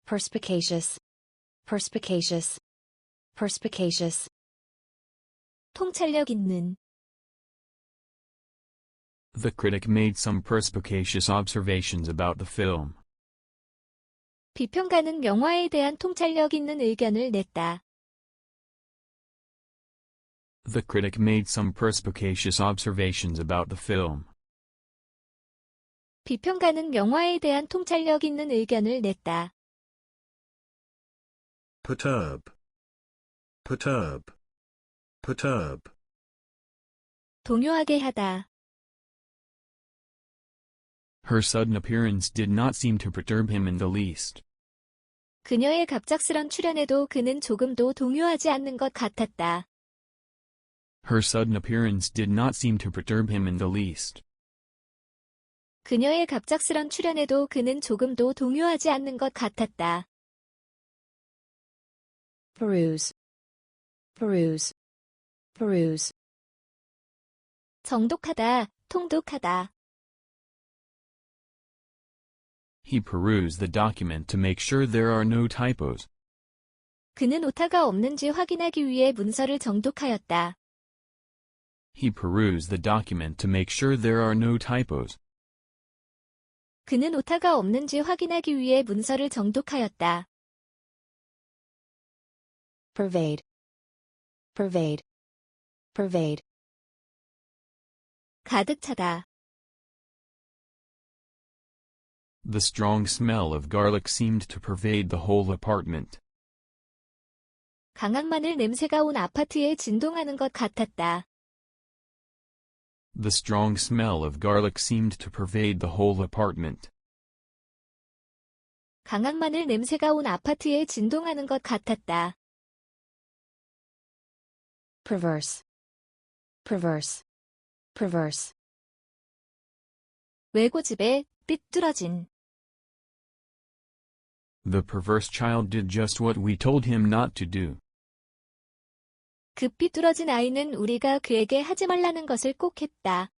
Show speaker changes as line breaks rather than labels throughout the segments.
perspicacious, perspicacious, perspicacious.
통찰력 있는.
The critic made some perspicacious observations about the film.
비평가는 영화에 대한 통찰력 있는 의견을 냈다.
The critic made some perspicacious observations about the film.
비평가는 영화에 대한 통찰력 있는 의견을 냈다.
perturb, perturb, perturb.
동요하게 하다.
Her sudden appearance did not seem to perturb him in the least.
그녀의 갑작스런 출연에도 그는 조금도 동요하지 않는 것 같았다.
Her sudden appearance did not seem to perturb him in the least.
그녀의 갑작스런 출연에도 그는 조금도 동요하지 않는 것 같았다.
peruse, peruse, peruse.
정독하다, 통독하다.
He perused the document to make sure there are no typos.
그는 오타가 없는지 확인하기 위해 문서를 정독하였다.
He perused the document to make sure there are no typos.
그는 오타가 없는지 확인하기 위해 문서를 정독하였다.
pervade, pervade, pervade.
가득 차다.
The strong smell of garlic seemed to pervade the whole apartment.
강한 마늘 냄새가 온 아파트에 진동하는 것 같았다.
The strong smell of garlic seemed to pervade the whole apartment.
강한 마늘 냄새가 온 아파트에 진동하는 것 같았다.
perverse, perverse, perverse.
외고집에 삐뚤어진.
The perverse child did just what we told him not to do.
그 삐뚤어진 아이는 우리가 그에게 하지 말라는 것을 꼭 했다.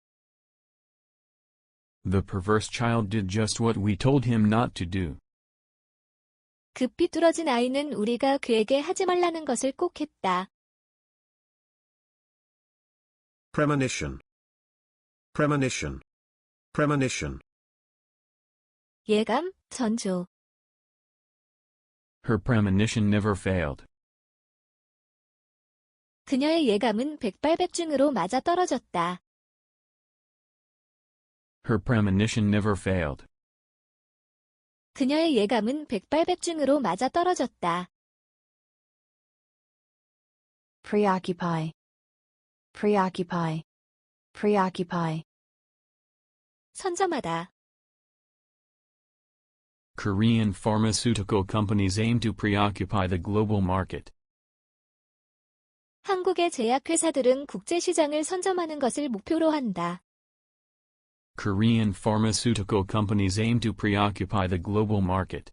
The perverse child did just what we told him not to do.
그 삐뚤어진 아이는 우리가 그에게 하지 말라는 것을 꼭 했다.
premonition, premonition, premonition.
예감, 전조.
Her premonition never failed.
그녀의 예감은 백발백중으로 맞아 떨어졌다.
Her premonition never failed.
그녀의 예감은 백발백중으로 맞아 떨어졌다.
preoccupy, preoccupy, preoccupy.
선점하다.
Korean pharmaceutical companies aim to preoccupy the global market.
한국의 제약회사들은 국제시장을 선점하는 것을 목표로 한다.
Korean pharmaceutical companies aim to preoccupy the global market.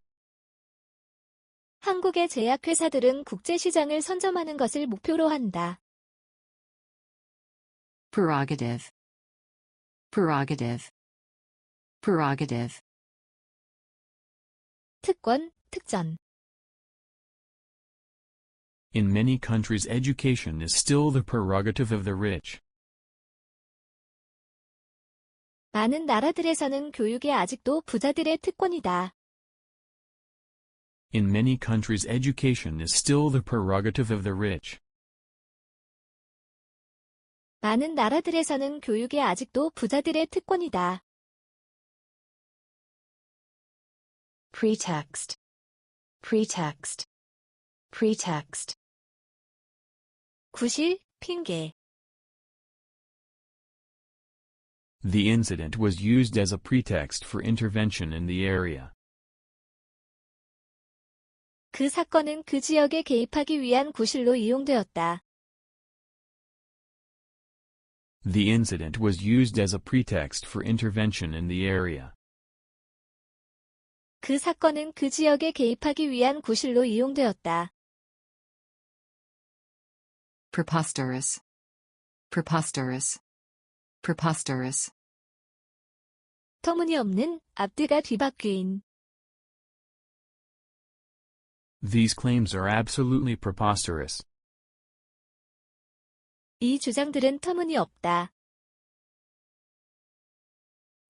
한국의 제약회사들은 국제시장을 선점하는 것을 목표로 한다.
prerogative, prerogative, prerogative.
특권, 특전.
In many countries, education is still the prerogative of the rich.
많은 나라들에서는 교육이 아직도 부자들의 특권이다.
In many countries, education is still the prerogative of the rich.
많은 나라들에서는 교육이 아직도 부자들의 특권이다.
pretext, pretext, pretext.
구실, 핑계.
The incident was used as a pretext for intervention in the area.
그 사건은 그 지역에 개입하기 위한 구실로 이용되었다.
The incident was used as a pretext for intervention in the area.
그 사건은 그 지역에 개입하기 위한 구실로 이용되었다.
preposterous, preposterous, preposterous.
터무니없는, 앞뒤가 뒤바뀐.
These claims are absolutely preposterous.
이 주장들은 터무니없다.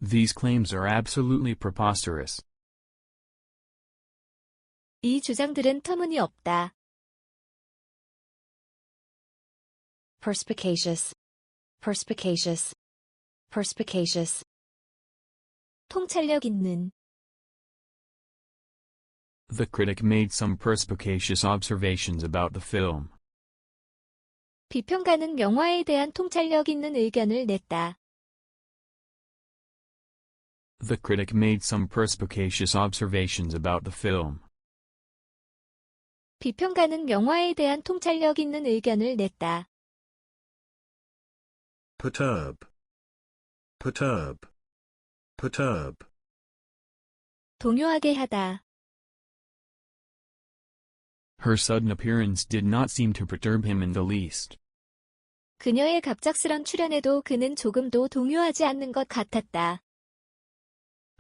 These claims are absolutely preposterous.
이 주장들은 터무니없다.
perspicacious, perspicacious, perspicacious,
통찰력 있는.
The critic made some perspicacious observations about the film.
비평가는 영화에 대한 통찰력 있는 의견을 냈다.
The critic made some perspicacious observations about the film.
비평가는 영화에 대한 통찰력 있는 의견을 냈다.
perturb, perturb, perturb,
동요하게 하다.
Her sudden appearance did not seem to perturb him in the least.
그녀의 갑작스런 출연에도 그는 조금도 동요하지 않는 것 같았다.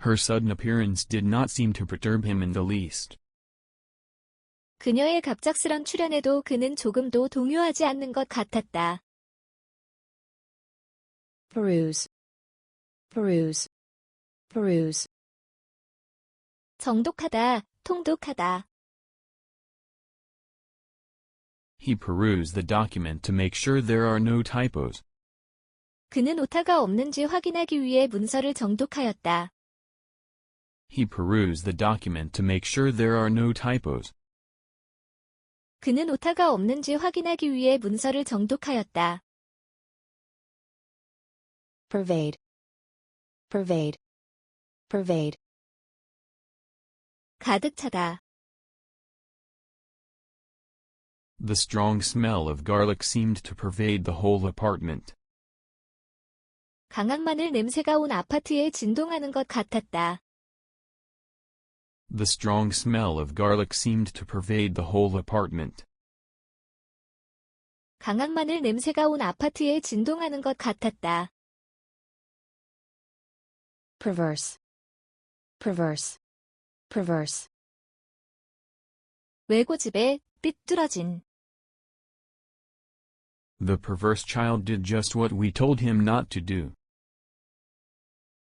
Her sudden appearance did not seem to perturb him in the least.
그녀의 갑작스런 출연에도 그는 조금도 동요하지 않는 것 같았다.
peruse, peruse, peruse,
정독하다, 통독하다.
He perused the document to make sure there are no typos.
그는 오타가 없는지 확인하기 위해 문서를 정독하였다.
He perused the document to make sure there are no typos.
그는 오타가 없는지 확인하기 위해 문서를 정독하였다.
pervade, pervade, pervade,
가득 차다.
The strong smell of garlic seemed to pervade the whole apartment.
강한 마늘 냄새가 온 아파트에 진동하는 것 같았다.
The strong smell of garlic seemed to pervade the whole apartment.
강한 마늘 냄새가 온 아파트에 진동하는 것 같았다.
perverse, perverse, perverse,
외고집에 삐뚤어진.
The perverse child did just what we told him not to do.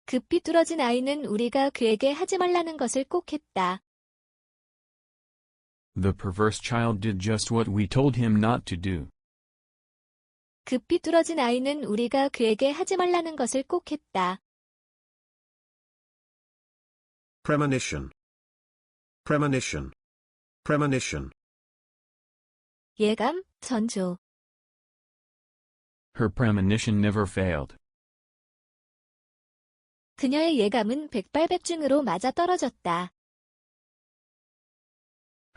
그 삐뚤어진 아이는 우리가 그에게 하지 말라는 것을 꼭 했다.
The perverse child did just what we told him not to do.
그 삐뚤어진 아이는 우리가 그에게 하지 말라는 것을 꼭 했다.
premonition, premonition, premonition,
예감, 전조.
Her premonition never failed.
그녀의 예감은 백발백중으로 맞아 떨어졌다.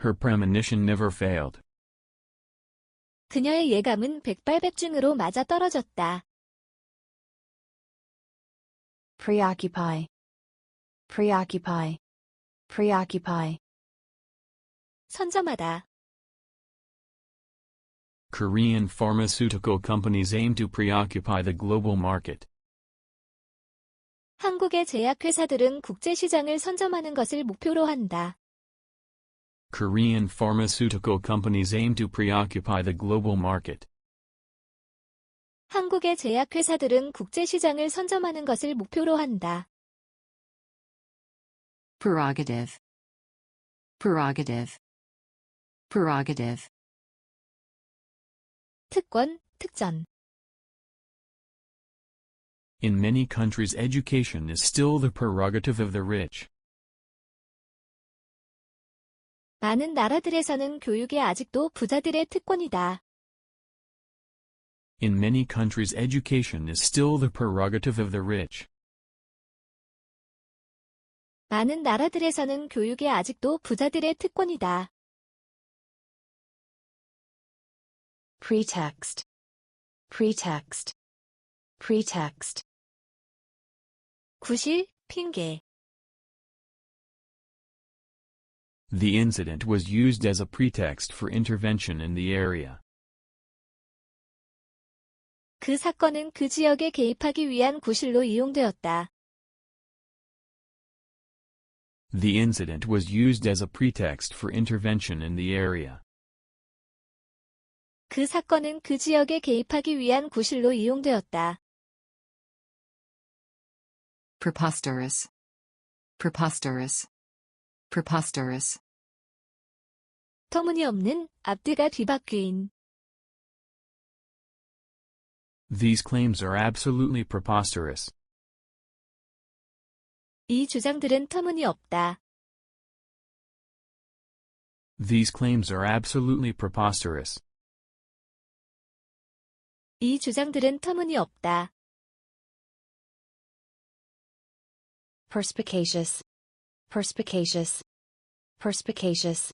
Her premonition never failed.
그녀의 예감은 백발백중으로 맞아 떨어졌다.
preoccupy, preoccupy, preoccupy,
선점하다.
Korean pharmaceutical companies aim to preoccupy the global market.
한국의 제약회사들은 국제시장을 선점하는 것을 목표로 한다.
Korean pharmaceutical companies aim to preoccupy the global market.
한국의 제약회사들은 국제시장을 선점하는 것을 목표로 한다.
Prerogative. Prerogative. Prerogative.
특권, 특전.
In many countries, education is still the prerogative of the rich.
많은 나라들에서는 교육이 아직도 부자들의 특권이다.
In many countries, education is still the prerogative of the rich.
많은 나라들에서는 교육이 아직도 부자들의 특권이다.
pretext, pretext, pretext,
구실, 핑계.
The incident was used as a pretext for intervention in the area.
그 사건은 그 지역에 개입하기 위한 구실로 이용되었다.
The incident was used as a pretext for intervention in the area.
그 사건은 그 지역에 개입하기 위한 구실로 이용되었다.
Preposterous. Preposterous. Preposterous.
터무니없는, 앞뒤가 뒤바뀐.
These claims are absolutely preposterous.
이 주장들은 터무니없다.
These claims are absolutely preposterous.
이 주장들은 터무니없다.
Perspicacious. Perspicacious. Perspicacious.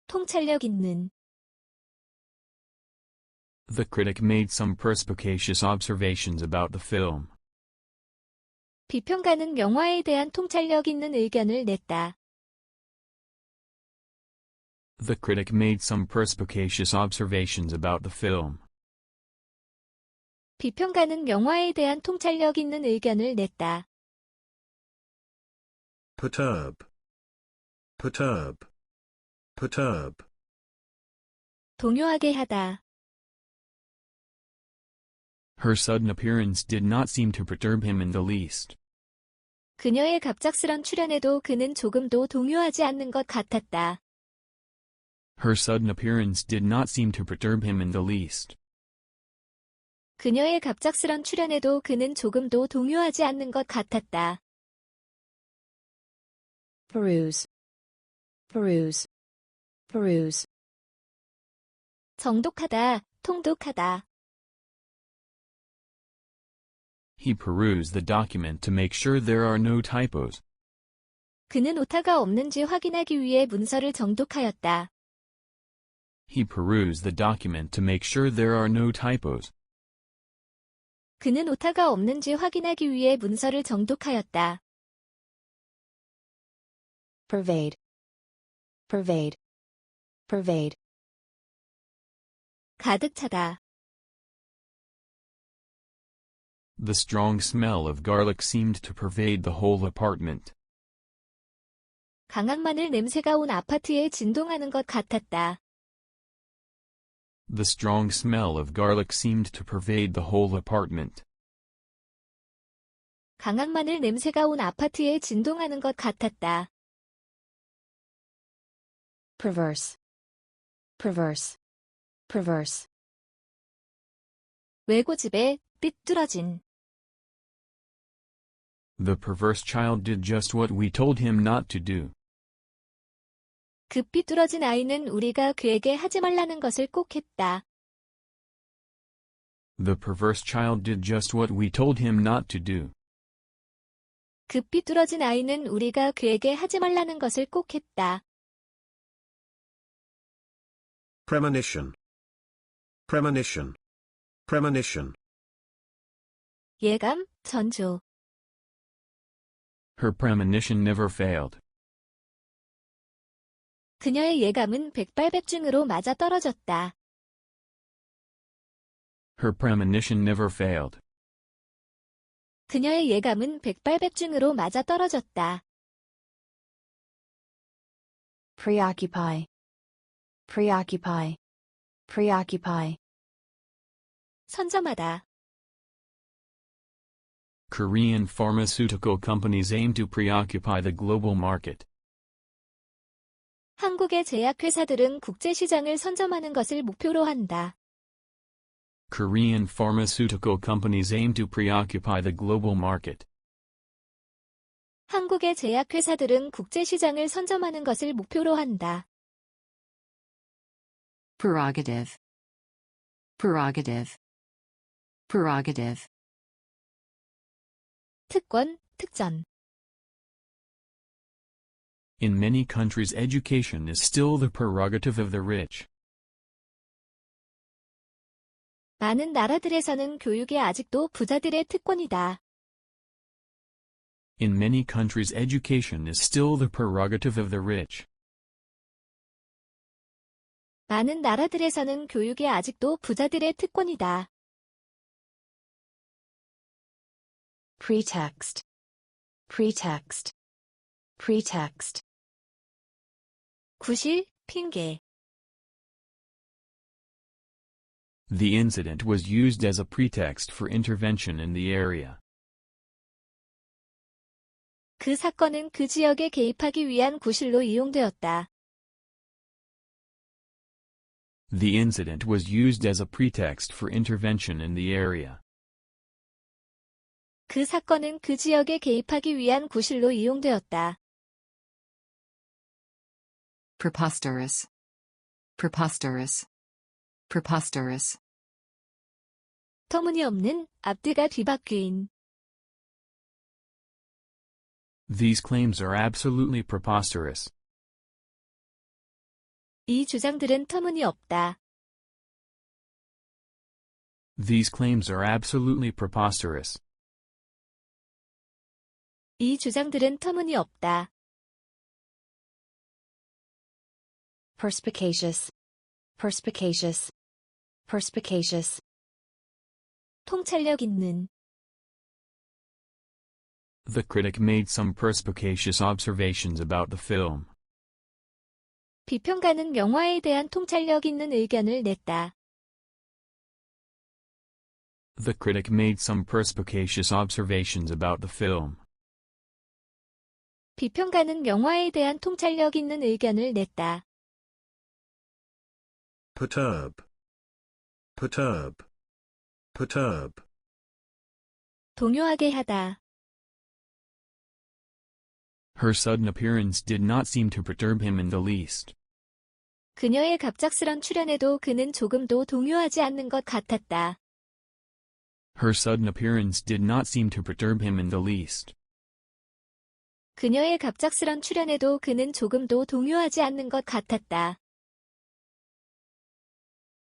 통찰력 있는.
The critic made some perspicacious observations about the film.
비평가는 영화에 대한 통찰력 있는 의견을 냈다.
The critic made some perspicacious observations about the film.
비평가는 영화에 대한 통찰력 있는 의견을 냈다.
Perturb. Perturb. Perturb.
동요하게 하다.
Her sudden appearance did not seem to perturb him in the least.
그녀의 갑작스런 출연에도 그는 조금도 동요하지 않는 것 같았다.
Her sudden appearance did not seem to perturb him in the least.
그녀의 갑작스런 출연에도 그는 조금도 동요하지 않는 것 같았다.
Peruse. Peruse. Peruse.
정독하다, 통독하다.
He perused the document to make sure there are no typos.
그는 오타가 없는지 확인하기 위해 문서를 정독하였다.
He perused the document to make sure there are no typos.
그는 오타가 없는지 확인하기 위해 문서를 정독하였다.
Pervade. Pervade. Pervade.
가득 차다.
The strong smell of garlic seemed to pervade the whole apartment.
강한 마늘 냄새가 온 아파트에 진동하는 것 같았다.
The strong smell of garlic seemed to pervade the whole apartment.
강한 마늘 냄새가 온 아파트에 진동하는 것 같았다.
Perverse. Perverse. Perverse.
외고집에 삐뚤어진.
The perverse child did just what we told him not to do.
그 삐뚤어진 아이는 우리가 그에게 하지 말라는 것을 꼭 했다.
The perverse child did just what we told him not to do.
그 삐뚤어진 아이는 우리가 그에게 하지 말라는 것을 꼭 했다.
Premonition. Premonition. Premonition.
예감, 전조.
Her premonition never failed.
그녀의 예감은 백발백중으로 맞아 떨어졌다.
Her premonition never failed.
그녀의 예감은 백발백중으로 맞아 떨어졌다.
Preoccupy. Preoccupy. Preoccupy.
선점하다.
Korean pharmaceutical companies aim to preoccupy the global market.
한국의 제약회사들은 국제시장을 선점하는 것을 목표로 한다.
Korean pharmaceutical companies aim to preoccupy the global market.
한국의 제약회사들은 국제시장을 선점하는 것을 목표로 한다.
Prerogative. Prerogative. Prerogative.
특권, 특전.
In many countries, education is still the prerogative of the rich.
많은 나라들에서는 교육이 아직도 부자들의 특권이다.
In many countries, education is still the prerogative of the rich.
많은 나라들에서는 교육이 아직도 부자들의 특권이다.
Pretext. Pretext. pretext,
구실, 핑계.
The incident was used as a pretext for intervention in the area.
그 사건은 그 지역에 개입하기 위한 구실로 이용되었다.
The incident was used as a pretext for intervention in the area.
그 사건은 그 지역에 개입하기 위한 구실로 이용되었다.
Preposterous. Preposterous. Preposterous.
터무니없는, 앞뒤가 뒤바뀐.
These claims are absolutely preposterous.
이 주장들은 터무니없다.
These claims are absolutely preposterous.
이 주장들은 터무니없다.
perspicacious, perspicacious, perspicacious,
통찰력 있는.
The critic made some perspicacious observations about the film.
비평가는 영화에 대한 통찰력 있는 의견을 냈다.
The critic made some perspicacious observations about the film.
비평가는 영화에 대한 통찰력 있는 의견을 냈다.
perturb, perturb, perturb,
동요하게 하다.
Her sudden appearance did not seem to perturb him in the least.
그녀의 갑작스런 출연에도 그는 조금도 동요하지 않는 것 같았다.
Her sudden appearance did not seem to perturb him in the least.
그녀의 갑작스런 출연에도 그는 조금도 동요하지 않는 것 같았다.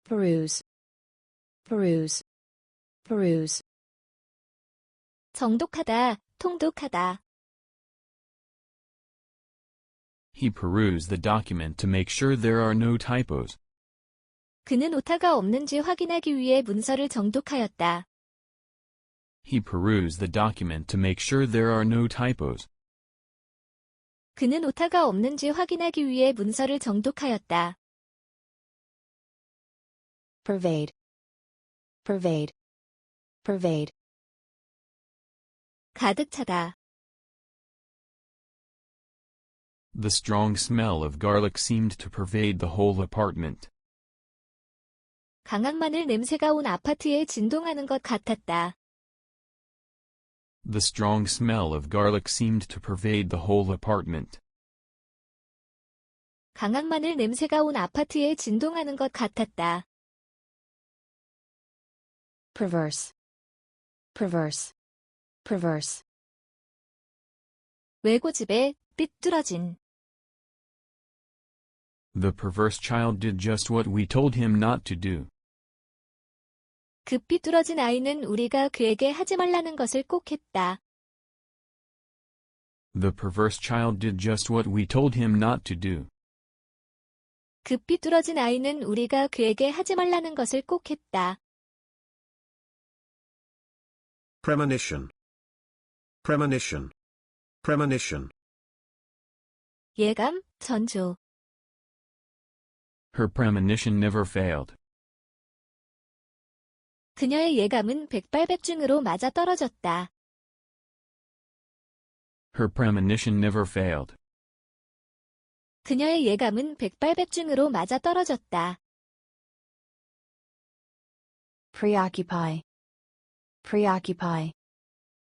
peruse, peruse, peruse,
정독하다, 통독하다.
He perused the document to make sure there are no typos.
그는 오타가 없는지 확인하기 위해 문서를 정독하였다.
He perused the document to make sure there are no typos.
그는 오타가 없는지 확인하기 위해 문서를 정독하였다.
pervade, pervade, pervade,
가득 차다.
The strong smell of garlic seemed to pervade the whole apartment.
강한 마늘 냄새가 온 아파트에 진동하는 것 같았다.
The strong smell of garlic seemed to pervade the whole apartment.
강한 마늘 냄새가 온 아파트에 진동하는 것 같았다.
perverse, perverse, perverse,
외고집에 삐뚤어진.
The perverse child did just what we told him not to do.
그 삐뚤어진 아이는 우리가 그에게 하지 말라는 것을 꼭 했다.
The perverse child did just what we told him not to do.
그 삐뚤어진 아이는 우리가 그에게 하지 말라는 것을 꼭 했다.
premonition, premonition, premonition,
예감, 전조.
Her premonition never failed.
그녀의 예감은 백발백중으로 맞아 떨어졌다.
Her premonition never failed.
그녀의 예감은 백발백중으로 맞아 떨어졌다.
preoccupy, preoccupy,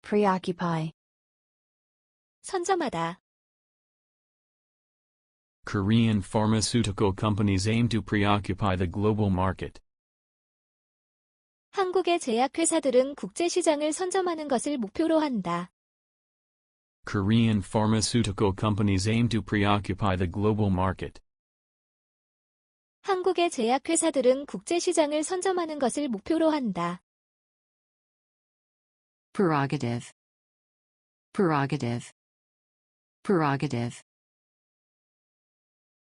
preoccupy,
선점하다.
Korean pharmaceutical companies aim to preoccupy the global market.
한국의 제약회사들은 국제시장을 선점하는 것을 목표로 한다.
Korean pharmaceutical companies aim to preoccupy the global market.
한국의 제약회사들은 국제시장을 선점하는 것을 목표로 한다.
Prerogative. Prerogative. Prerogative.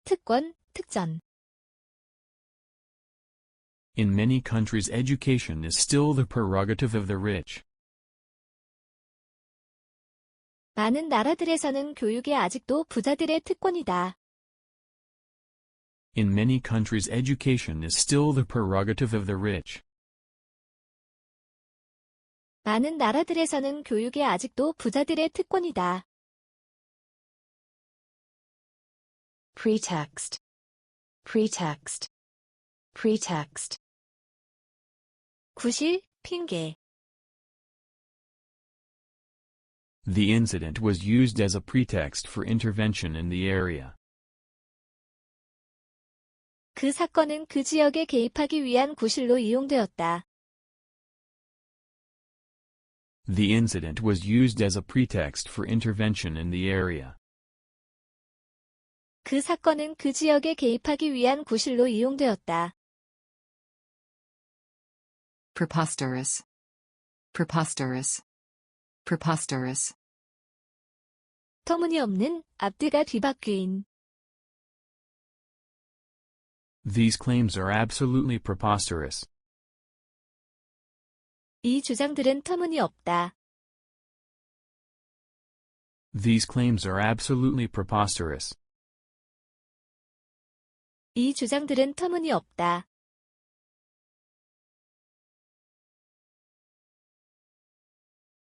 특권, 특전.
In many countries, education is still the prerogative of the rich.
많은 나라들에서는 교육이 아직도 부자들의 특권이다.
In many countries education is still the prerogative of the rich.
많은 나라들에서는 교육이 아직도 부자들의 특권이다.
pretext, pretext, pretext,
구실, 핑계.
The incident was used as a pretext for intervention in the area.
그 사건은 그 지역에 개입하기 위한 구실로 이용되었다.
The incident was used as a pretext for intervention in the area.
그 사건은 그 지역에 개입하기 위한 구실로 이용되었다.
Preposterous. Preposterous. Preposterous.
터무니없는, 앞뒤가 뒤바뀐.
These claims are absolutely preposterous.
이 주장들은 터무니없다.
These claims are absolutely preposterous.
이 주장들은 터무니없다.